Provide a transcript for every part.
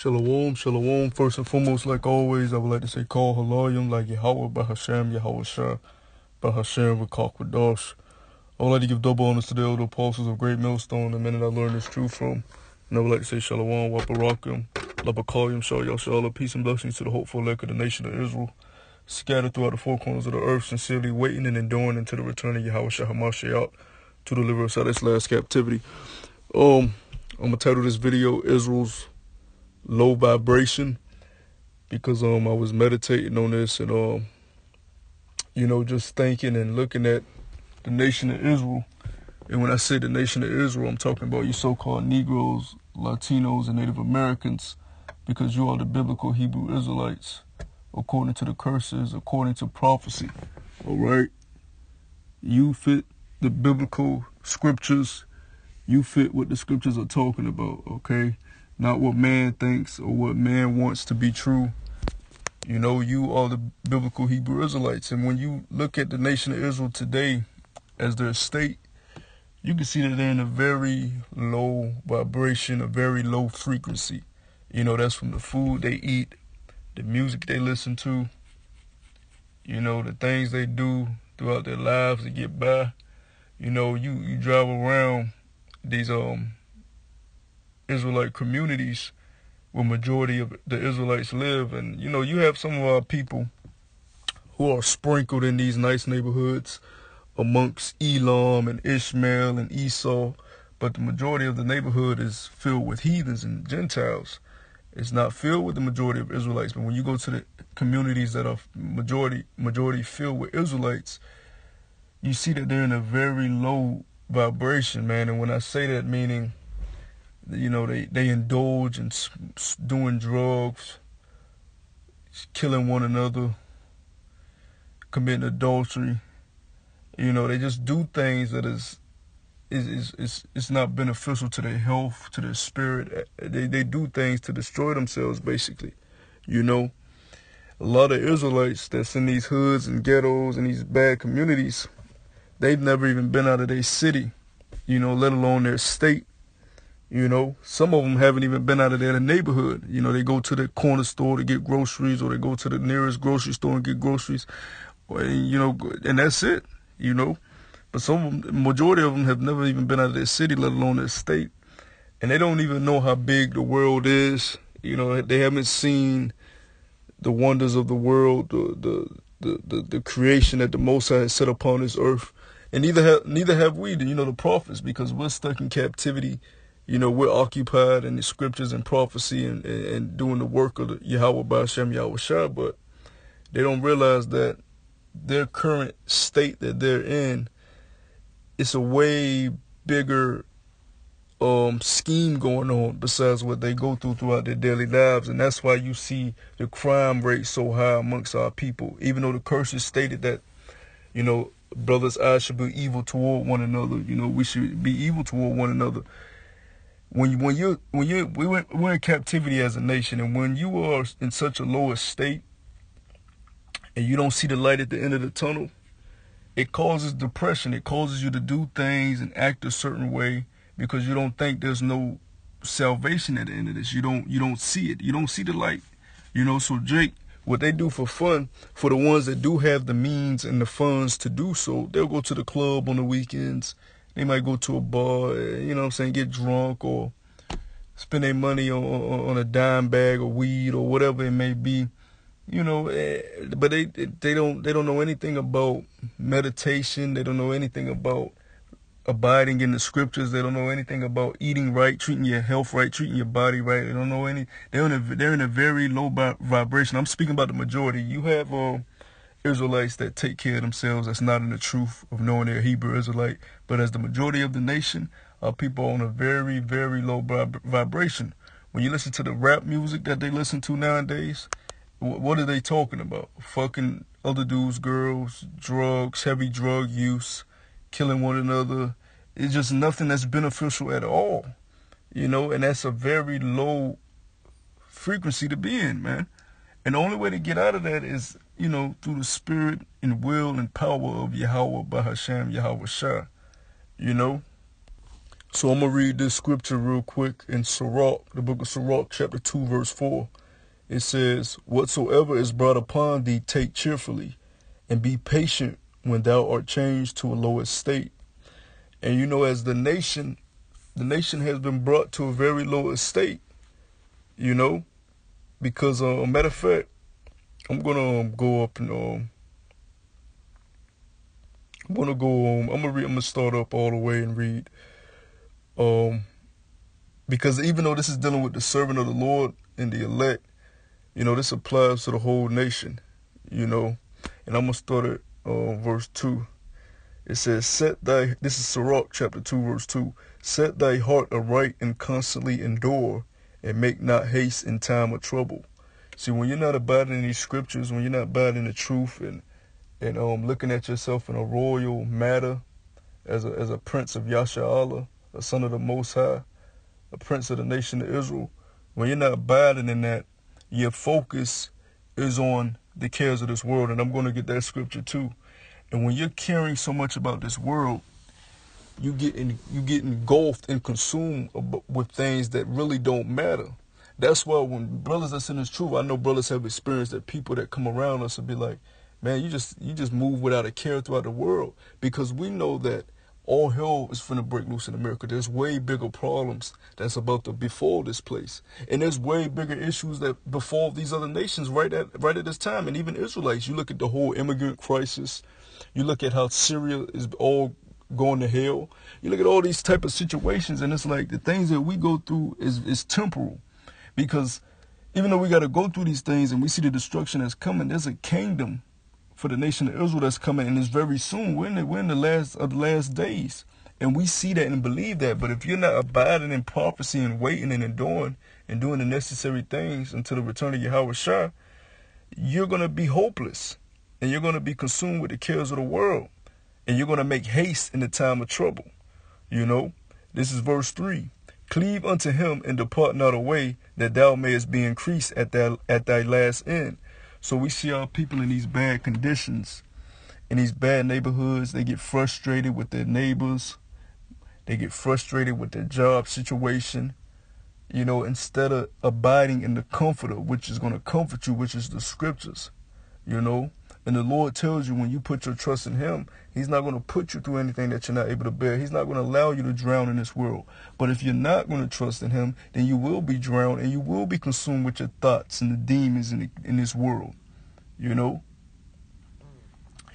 Shalom, shalom. First and foremost, like always, I would like to say call halayim, like Yahweh, Bahashem, Yahweh Shah, Bahashem, Rakak Wadash. I would like to give double honors to the elder apostles of Great Millstone, the men that I learned this truth from. And I would like to say shalom, Waparakim, Labakayim, Shah Yashala, peace and blessings to the hopeful elect of the nation of Israel, scattered throughout the four corners of the earth, sincerely waiting and enduring until the return of Yahweh Shah Hamashiach to deliver us out of this last captivity. I'm going to title this video, Israel's Low Vibration, because I was meditating on this and just thinking and looking at the nation of Israel. And when I say the nation of Israel, I'm talking about you so-called Negroes, Latinos, and Native Americans, because you are the biblical Hebrew Israelites, according to the curses, according to prophecy. All right, you fit the biblical scriptures. You fit what the scriptures are talking about. Okay. Not what man thinks or what man wants to be true. You know, you are the biblical Hebrew Israelites. And when you look at the nation of Israel today as their state, you can see that they're in a very low vibration, a very low frequency. You know, that's from the food they eat, the music they listen to, the things they do throughout their lives to get by. You know, you drive around these Israelite communities where majority of the Israelites live, and you have some of our people who are sprinkled in these nice neighborhoods amongst Elam and Ishmael and Esau, but the majority of the neighborhood is filled with heathens and Gentiles. It's not filled with the majority of Israelites. But when you go to the communities that are majority filled with Israelites, you see that they're in a very low vibration, man. And when I say that, meaning they indulge in doing drugs, killing one another, committing adultery. They just do things that is not beneficial to their health, to their spirit. They do things to destroy themselves, basically. A lot of Israelites that's in these hoods and ghettos and these bad communities, they've never even been out of their city, let alone their state. Some of them haven't even been out of their neighborhood. They go to the corner store to get groceries, or they go to the nearest grocery store and get groceries, and that's it, But majority of them have never even been out of their city, let alone their state. And they don't even know how big the world is. They haven't seen the wonders of the world, the creation that the Most High has set upon this earth. And neither have we, the prophets, because we're stuck in captivity. We're occupied in the scriptures and prophecy and doing the work of the Yahweh Ba'ashem Yahweh Shah, but they don't realize that their current state that they're in, it's a way bigger scheme going on besides what they go throughout their daily lives. And that's why you see the crime rate so high amongst our people, even though the curses stated that, brothers' eyes should be evil toward one another. We should be evil toward one another. We're in captivity as a nation, and when you are in such a lower state and you don't see the light at the end of the tunnel, it causes depression. It causes you to do things and act a certain way because you don't think there's no salvation at the end of this. You don't see it. You don't see the light. So Jake, what they do for fun, for the ones that do have the means and the funds to do so, they'll go to the club on the weekends. They might go to a bar, get drunk or spend their money on a dime bag of weed or whatever it may be, but they don't know anything about meditation. They don't know anything about abiding in the scriptures. They don't know anything about eating right, treating your health right, treating your body right. They don't know they're in a very low vibration. I'm speaking about the majority. You have Israelites that take care of themselves, that's not in the truth of knowing they're Hebrew Israelite. But as the majority of the nation, our people are on a very, very low vibration. When you listen to the rap music that they listen to nowadays, what are they talking about? Fucking other dudes, girls, drugs, heavy drug use, killing one another. It's just nothing that's beneficial at all, and that's a very low frequency to be in, man. And the only way to get out of that is, through the spirit and will and power of Yahweh Bahashem Yahweh Shah. So I'm going to read this scripture real quick in Sirach, the book of Sirach, chapter 2, verse 4. It says, "Whatsoever is brought upon thee, take cheerfully, and be patient when thou art changed to a lower state." And you know, as the nation has been brought to a very low estate, you know, because, matter of fact, I'm going to go up and, I'm going to start up all the way and read, because even though this is dealing with the servant of the Lord and the elect, you know, this applies to the whole nation, you know, and I'm going to start at, verse 2. It says, this is Sirach chapter 2, verse 2. "Set thy heart aright and constantly endure, and make not haste in time of trouble." See, when you're not abiding in these scriptures, when you're not abiding in the truth and looking at yourself in a royal matter as a prince of Yasha'Allah, a son of the Most High, a prince of the nation of Israel, when you're not abiding in that, your focus is on the cares of this world. And I'm going to get that scripture too. And when you're caring so much about this world, you get engulfed and consumed with things that really don't matter. That's why when brothers that's in this truth, I know brothers have experienced that people that come around us will be like, "Man, you just move without a care throughout the world," because we know that all hell is finna break loose in America. There's way bigger problems that's about to befall this place, and there's way bigger issues that befall these other nations right at this time, and even Israelites. You look at the whole immigrant crisis. You look at how Syria is all going to hell. You look at all these type of situations, and it's like the things that we go through is temporal, because even though we got to go through these things and we see the destruction that's coming, there's a kingdom for the nation of Israel that's coming, and it's very soon. We're in the last of the last days, and we see that and believe that. But if you're not abiding in prophecy and waiting and enduring and doing the necessary things until the return of Yahweh Shah, you're going to be hopeless, and you're going to be consumed with the cares of the world, and you're going to make haste in the time of trouble. You know, this is verse 3. "Cleave unto him and depart not away, that thou mayest be increased at thy last end." So we see our people in these bad conditions, in these bad neighborhoods. They get frustrated with their neighbors. They get frustrated with their job situation. You know, instead of abiding in the comforter, which is going to comfort you, which is the scriptures, you know. And the Lord tells you, when you put your trust in him, he's not going to put you through anything that you're not able to bear. He's not going to allow you to drown in this world. But if you're not going to trust in him, then you will be drowned, and you will be consumed with your thoughts and the demons in this world, you know.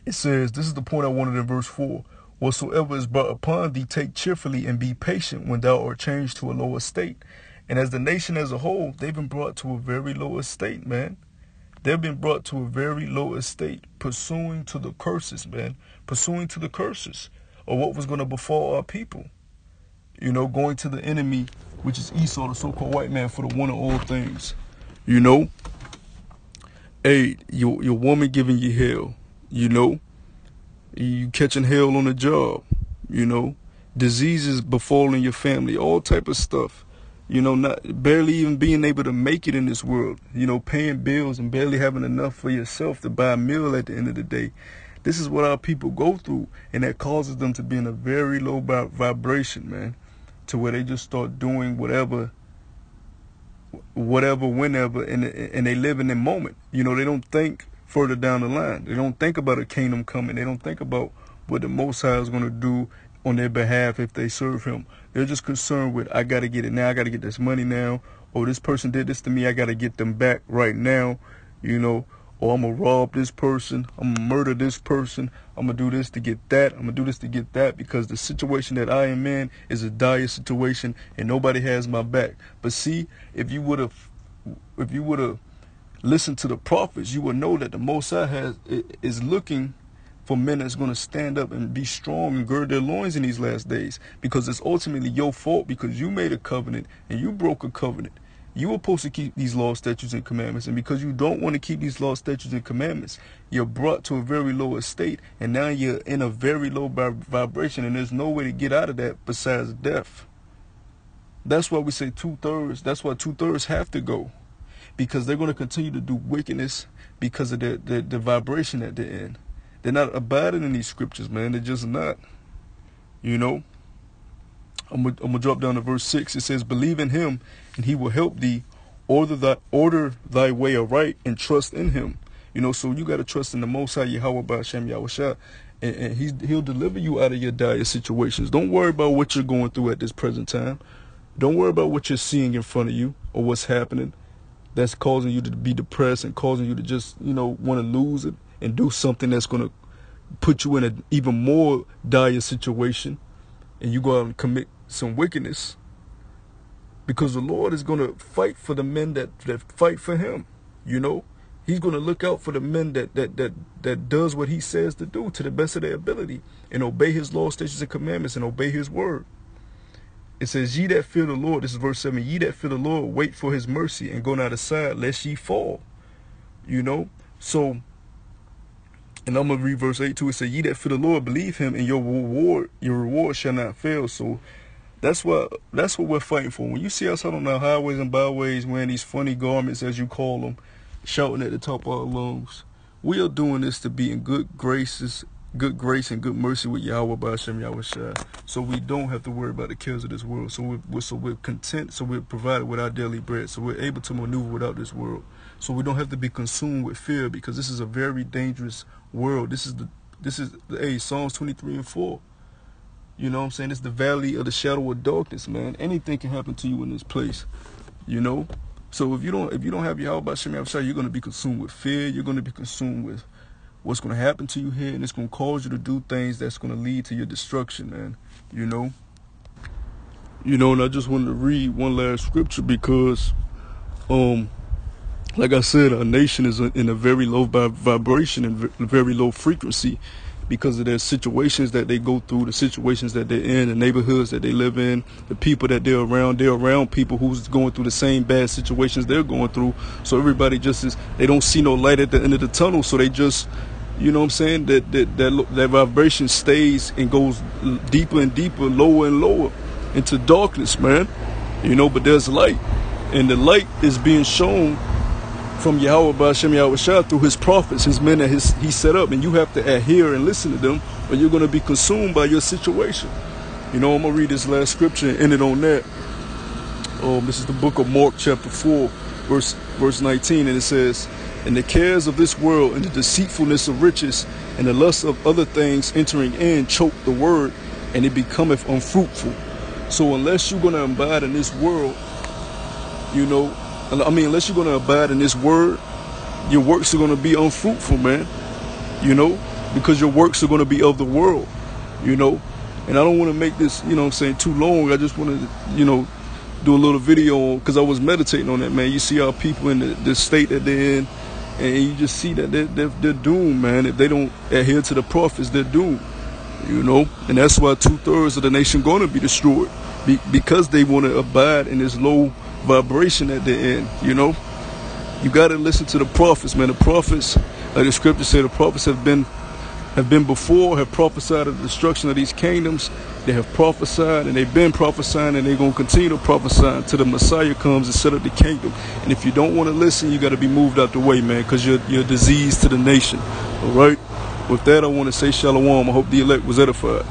It says, this is the point I wanted in verse 4. "Whatsoever is brought upon thee, take cheerfully, and be patient when thou art changed to a lower state." And as the nation as a whole, they've been brought to a very low estate, man. They've been brought to a very low estate, pursuing to the curses, man. Pursuing to the curses of what was going to befall our people. You know, going to the enemy, which is Esau, the so-called white man, for the one of all things. You know, hey, your woman giving you hell. You know, you catching hell on the job. You know, diseases befalling your family, all type of stuff. You know, not barely even being able to make it in this world. You know, paying bills and barely having enough for yourself to buy a meal at the end of the day. This is what our people go through, and that causes them to be in a very low vibration, man, to where they just start doing whatever, whenever, and they live in the moment. You know, they don't think further down the line. They don't think about a kingdom coming. They don't think about what the Most High is going to do on their behalf if they serve him. They're just concerned with, I got to get it now, I got to get this money now, or this person did this to me, I got to get them back right now, you know, or I'm going to rob this person, I'm going to murder this person, I'm going to do this to get that, I'm going to do this to get that, because the situation that I am in is a dire situation and nobody has my back. But see, if you would have listened to the prophets, you would know that the Most High is looking for men that's going to stand up and be strong and gird their loins in these last days, because it's ultimately your fault, because you made a covenant and you broke a covenant. You were supposed to keep these laws, statutes, and commandments, and because you don't want to keep these laws, statutes, and commandments, you're brought to a very low estate, and now you're in a very low vibration, and there's no way to get out of that besides death. That's why we say 2/3. That's why 2/3 have to go, because they're going to continue to do wickedness because of the vibration at the end. They're not abiding in these scriptures, man. They're just not, you know. I'm gonna drop down to verse 6. It says, believe in him and he will help thee. Order thy way aright and trust in him. You know, so you got to trust in the Most High Yahweh B'Shem Yahushua, and he'll deliver you out of your dire situations. Don't worry about what you're going through at this present time. Don't worry about what you're seeing in front of you or what's happening that's causing you to be depressed and causing you to just, you know, want to lose it and do something that's going to put you in an even more dire situation, and you go out and commit some wickedness. Because the Lord is going to fight for the men that fight for him, you know. He's going to look out for the men that does what he says to do to the best of their ability and obey his laws, statutes, and commandments and obey his word. It says, ye that fear the Lord, this is verse 7, ye that fear the Lord, wait for his mercy and go not aside lest ye fall. You know, so, and I'm going to read verse 8 too. It says, ye that fear the Lord, believe him, and your reward shall not fail. So that's what we're fighting for. When you see us out on the highways and byways wearing these funny garments, as you call them, shouting at the top of our lungs, we are doing this to be in good grace and good mercy with Yahweh B'Shem Yahushua, so we don't have to worry about the cares of this world. So we're content. So we're provided with our daily bread. So we're able to maneuver without this world. So we don't have to be consumed with fear, because this is a very dangerous world. This is Psalms 23 and 4. You know what I'm saying? It's the valley of the shadow of darkness, man. Anything can happen to you in this place, you know. So if you don't have Yahweh B'Shem Yahushua, you're going to be consumed with fear. You're going to be consumed with what's going to happen to you here, and it's going to cause you to do things that's going to lead to your destruction, man. You know, and I just wanted to read one last scripture because, like I said, our nation is in a very low vibration and very low frequency because of their situations that they go through, the situations that they're in, the neighborhoods that they live in, the people that they're around. They're around people who's going through the same bad situations they're going through. So everybody they don't see no light at the end of the tunnel. So they just, you know what I'm saying, that vibration stays and goes deeper and deeper, lower and lower into darkness, man. You know, but there's light, and the light is being shown from Yahweh B'Shem Yahushua through his prophets, his men that he set up, and you have to adhere and listen to them, or you're going to be consumed by your situation. You know, I'm going to read this last scripture and end it on that. This is the book of Mark chapter 4, verse 19, and it says, and the cares of this world and the deceitfulness of riches and the lust of other things entering in choke the word, and it becometh unfruitful. So unless you're going to abide in this world, you know, unless you're going to abide in this word, your works are going to be unfruitful, man. You know, because your works are going to be of the world, you know. And I don't want to make this, you know what I'm saying, too long. I just want to, you know, do a little video because I was meditating on that, man. You see our people in the state that they're in, and you just see that they're doomed, man. If they don't adhere to the prophets, they're doomed, you know. And that's why 2/3 of the nation going to be destroyed, because they want to abide in this low vibration at the end, you know. You got to listen to the prophets, man. The prophets, like the scripture say, the prophets have been before, have prophesied of the destruction of these kingdoms. They have prophesied, and they've been prophesying, and they're going to continue to prophesy until the Messiah comes and set up the kingdom. And if you don't want to listen, you got to be moved out the way, man, because you're a disease to the nation. All right. With that, I want to say shalom. I hope the elect was edified.